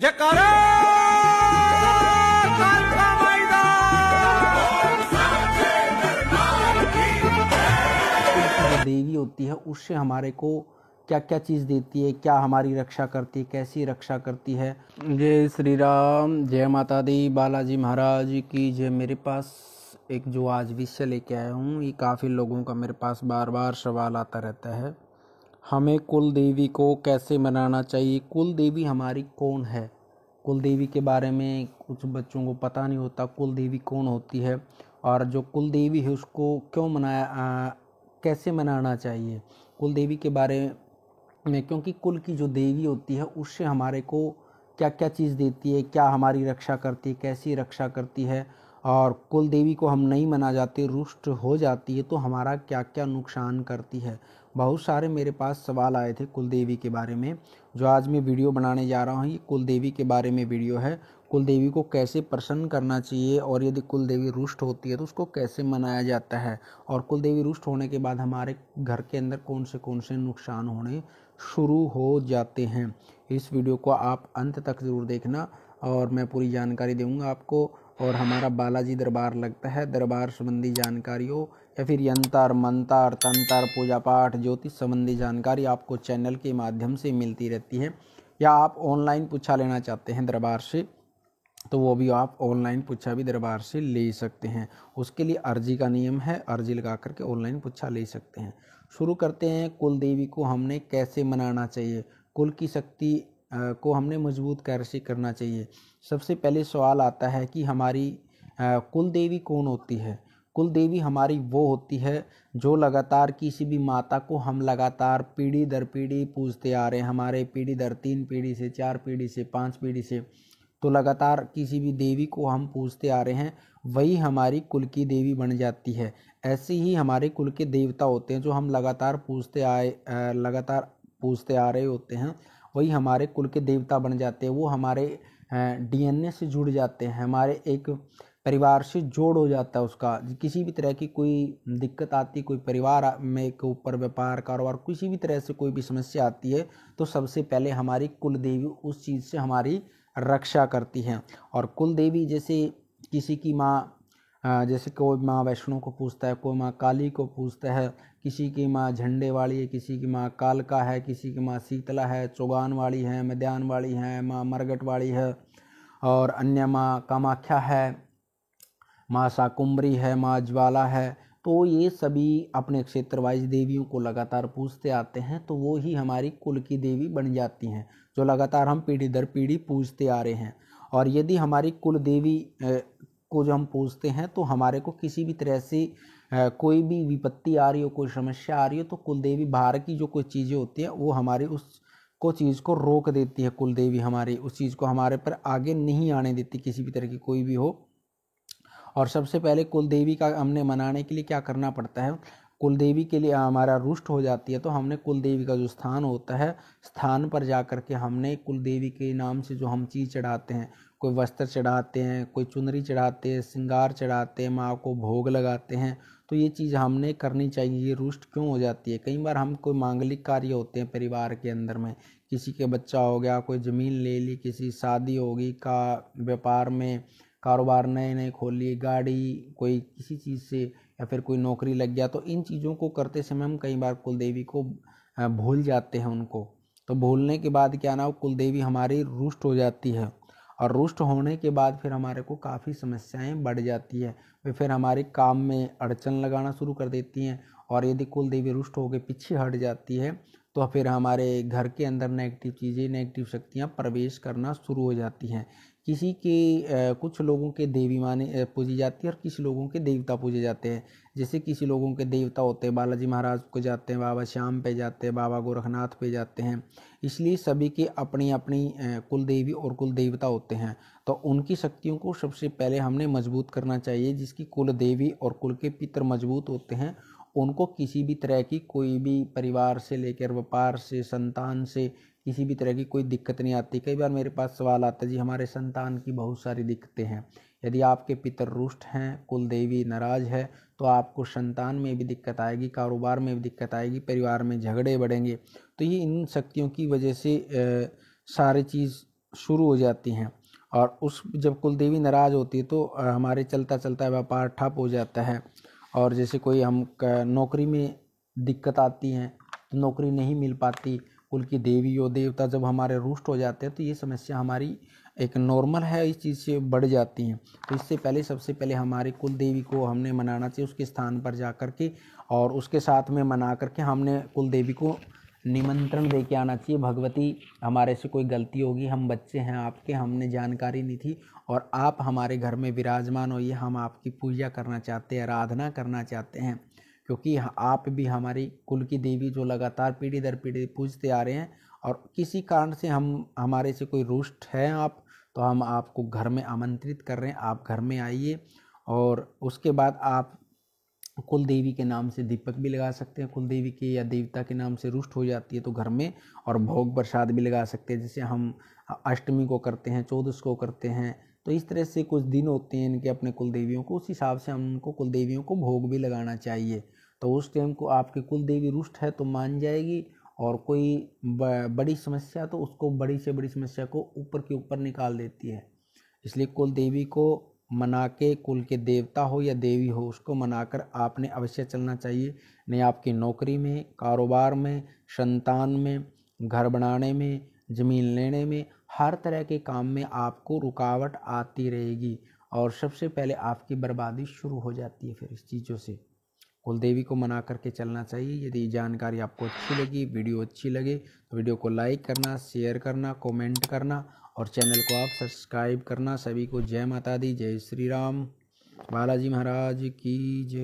जयकारा कालका मैदान। जो देवी होती है उससे हमारे को क्या क्या चीज़ देती है, क्या हमारी रक्षा करती है, कैसी रक्षा करती है। जय श्री राम, जय माता दी, बालाजी महाराज की जय। मेरे पास एक जो आज विषय लेके आया हूँ, ये काफ़ी लोगों का मेरे पास बार बार सवाल आता रहता है। हमें कुल देवी को कैसे मनाना चाहिए, कुल देवी हमारी कौन है। कुल देवी के बारे में कुछ बच्चों को पता नहीं होता, कुल देवी कौन होती है और जो कुल देवी है उसको क्यों कैसे मनाना चाहिए कुल देवी के बारे में। क्योंकि कुल की जो देवी होती है उससे हमारे को क्या क्या चीज़ देती है, क्या हमारी रक्षा करती है, कैसी रक्षा करती है। और कुल देवी को हम नहीं मना जाते, रुष्ट हो जाती है तो हमारा क्या क्या नुकसान करती है। बहुत सारे मेरे पास सवाल आए थे कुल देवी के बारे में। जो आज मैं वीडियो बनाने जा रहा हूँ ये कुल देवी के बारे में वीडियो है। कुल देवी को कैसे प्रसन्न करना चाहिए और यदि कुल देवी रुष्ट होती है तो उसको कैसे मनाया जाता है, और कुल देवी रुष्ट होने के बाद हमारे घर के अंदर कौन से नुकसान होने शुरू हो जाते हैं। इस वीडियो को आप अंत तक ज़रूर देखना और मैं पूरी जानकारी दूंगा आपको। और हमारा बालाजी दरबार लगता है, दरबार संबंधी जानकारियों या फिर यंत्र मंत्र तंत्र पूजा पाठ ज्योतिष संबंधी जानकारी आपको चैनल के माध्यम से मिलती रहती है। या आप ऑनलाइन पूछा लेना चाहते हैं दरबार से तो वो भी आप ऑनलाइन पूछा भी दरबार से ले सकते हैं। उसके लिए अर्जी का नियम है, अर्जी लगा करके ऑनलाइन पूछा ले सकते हैं। शुरू करते हैं, कुल देवी को हमने कैसे मनाना चाहिए, कुल की शक्ति को हमने मजबूत कैसे करना चाहिए। सबसे पहले सवाल आता है कि हमारी कुल देवी कौन होती है। कुल देवी हमारी वो होती है जो लगातार किसी भी माता को हम लगातार पीढ़ी दर पीढ़ी पूजते आ रहे हैं। हमारे पीढ़ी दर 3 पीढ़ी से 4 पीढ़ी से 5 पीढ़ी से तो लगातार किसी भी देवी को हम पूजते आ रहे हैं, वही हमारी कुल की देवी बन जाती है। ऐसे ही हमारे कुल के देवता होते हैं जो हम लगातार पूजते आ रहे होते हैं, वही हमारे कुल के देवता बन जाते हैं। वो हमारे डीएनए से जुड़ जाते हैं, हमारे एक परिवार से जोड़ हो जाता है उसका। किसी भी तरह की कोई दिक्कत आती, कोई परिवार में के ऊपर व्यापार कारोबार किसी भी तरह से कोई भी समस्या आती है तो सबसे पहले हमारी कुल देवी उस चीज़ से हमारी रक्षा करती हैं। और कुल देवी जैसे किसी की माँ, जैसे कोई माँ वैष्णो को पूजता है, कोई माँ काली को पूजता है, किसी की माँ झंडे वाली है, किसी की माँ कालका है, किसी की माँ शीतला है, चौगान वाली है, मैदान वाली है, माँ मरगट वाली है, और अन्य माँ कामाख्या है, माँ शाकुंभरी है, माँ ज्वाला है। तो ये सभी अपने क्षेत्र वाइज देवियों को लगातार पूजते आते हैं तो वो ही हमारी कुल की देवी बन जाती हैं जो लगातार हम पीढ़ी दर पीढ़ी पूजते आ रहे हैं। और यदि हमारी कुल देवी को जो हम पूजते हैं तो हमारे को किसी भी तरह से कोई भी विपत्ति आ रही हो, कोई समस्या आ रही हो तो कुल देवी बाहर की जो कोई चीज़ें होती हैं वो हमारी उस को चीज़ को रोक देती है। कुल देवी हमारी उस चीज़ को हमारे पर आगे नहीं आने देती, किसी भी तरह की कोई भी हो। और सबसे पहले कुल देवी का हमने मनाने के लिए क्या करना पड़ता है, कुल देवी के लिए हमारा रुष्ट हो जाती है तो हमने कुल देवी का जो स्थान होता है स्थान पर जा कर के हमने कुल देवी के नाम से जो हम चीज़ चढ़ाते हैं, कोई वस्त्र चढ़ाते हैं, कोई चुनरी चढ़ाते हैं, श्रृंगार चढ़ाते हैं, माँ को भोग लगाते हैं। तो ये चीज़ हमने करनी चाहिए। ये रुष्ट क्यों हो जाती है, कई बार हम कोई मांगलिक कार्य होते हैं परिवार के अंदर में, किसी के बच्चा हो गया, कोई ज़मीन ले ली, किसी शादी होगी, का व्यापार में कारोबार नए नए खोल लिए, गाड़ी कोई किसी चीज़ से, या फिर कोई नौकरी लग गया, तो इन चीज़ों को करते समय हम कई बार कुल देवी को भूल जाते हैं उनको। तो भूलने के बाद क्या ना, कुल देवी हमारी रुष्ट हो जाती है और रुष्ट होने के बाद फिर हमारे को काफ़ी समस्याएं बढ़ जाती है। वे फिर हमारे काम में अड़चन लगाना शुरू कर देती हैं। और यदि कुल देवी रुष्ट होकर पीछे हट जाती है तो फिर हमारे घर के अंदर नेगेटिव चीज़ें, नेगेटिव शक्तियाँ प्रवेश करना शुरू हो जाती हैं। किसी के कुछ लोगों के देवी माने पूजी जाती है और किसी लोगों के देवता पूजे जाते हैं। जैसे किसी लोगों के देवता होते हैं, बालाजी महाराज को जाते हैं, बाबा श्याम पे जाते हैं, बाबा गोरखनाथ पे जाते हैं। इसलिए सभी के अपनी अपनी कुल देवी और कुल देवता होते हैं। तो उनकी शक्तियों को सबसे पहले हमने मजबूत करना चाहिए। जिसकी कुल देवी और कुल के पितर मजबूत होते हैं उनको किसी भी तरह की कोई भी परिवार से लेकर व्यापार से, संतान से किसी भी तरह की कोई दिक्कत नहीं आती। कई बार मेरे पास सवाल आता है जी हमारे संतान की बहुत सारी दिक्कतें हैं। यदि आपके पितर रुष्ट हैं, कुल देवी नाराज है तो आपको संतान में भी दिक्कत आएगी, कारोबार में भी दिक्कत आएगी, परिवार में झगड़े बढ़ेंगे। तो ये इन शक्तियों की वजह से सारी चीज़ शुरू हो जाती हैं। और उस जब कुल देवी नाराज़ होती है तो हमारे चलता चलता व्यापार ठप हो जाता है। और जैसे कोई हम नौकरी में दिक्कत आती हैं तो नौकरी नहीं मिल पाती, कुल की देवी और देवता जब हमारे रुष्ट हो जाते हैं तो ये समस्या हमारी एक नॉर्मल है, इस चीज़ से बढ़ जाती हैं। तो इससे पहले सबसे पहले हमारी कुल देवी को हमने मनाना चाहिए उसके स्थान पर जा कर के, और उसके साथ में मना करके हमने कुल देवी को निमंत्रण दे के आना चाहिए। भगवती, हमारे से कोई गलती होगी, हम बच्चे हैं आपके, हमने जानकारी नहीं थी और आप हमारे घर में विराजमान होइए, हम आपकी पूजा करना चाहते हैं, आराधना करना चाहते हैं, क्योंकि आप भी हमारी कुल की देवी जो लगातार पीढ़ी दर पीढ़ी पूजते आ रहे हैं। और किसी कारण से हमारे से कोई रुष्ट है आप, तो हम आपको घर में आमंत्रित कर रहे हैं, आप घर में आइए। और उसके बाद आप कुल देवी के नाम से दीपक भी लगा सकते हैं, कुल देवी के या देवता के नाम से रुष्ट हो जाती है तो घर में, और भोग प्रसाद भी लगा सकते हैं, जैसे हम अष्टमी को करते हैं, चौदस को करते हैं। तो इस तरह से कुछ दिन होते हैं इनके अपने कुल देवियों को, उस हिसाब से हम उनको कुल देवियों को भोग भी लगाना चाहिए। तो उस टाइम को आपकी कुल देवी रुष्ट है तो मान जाएगी, और कोई बड़ी समस्या तो उसको, बड़ी से बड़ी समस्या को ऊपर के ऊपर निकाल देती है। इसलिए कुल देवी को मना के, कुल के देवता हो या देवी हो उसको मनाकर आपने अवश्य चलना चाहिए। नहीं आपकी नौकरी में, कारोबार में, संतान में, घर बनाने में, ज़मीन लेने में, हर तरह के काम में आपको रुकावट आती रहेगी और सबसे पहले आपकी बर्बादी शुरू हो जाती है फिर इस चीज़ों से। कुल देवी को मना करके चलना चाहिए। यदि जानकारी आपको अच्छी लगी, वीडियो अच्छी लगे तो वीडियो को लाइक करना, शेयर करना, कमेंट करना और चैनल को आप सब्सक्राइब करना। सभी को जय माता दी, जय श्री राम, बालाजी महाराज की जय।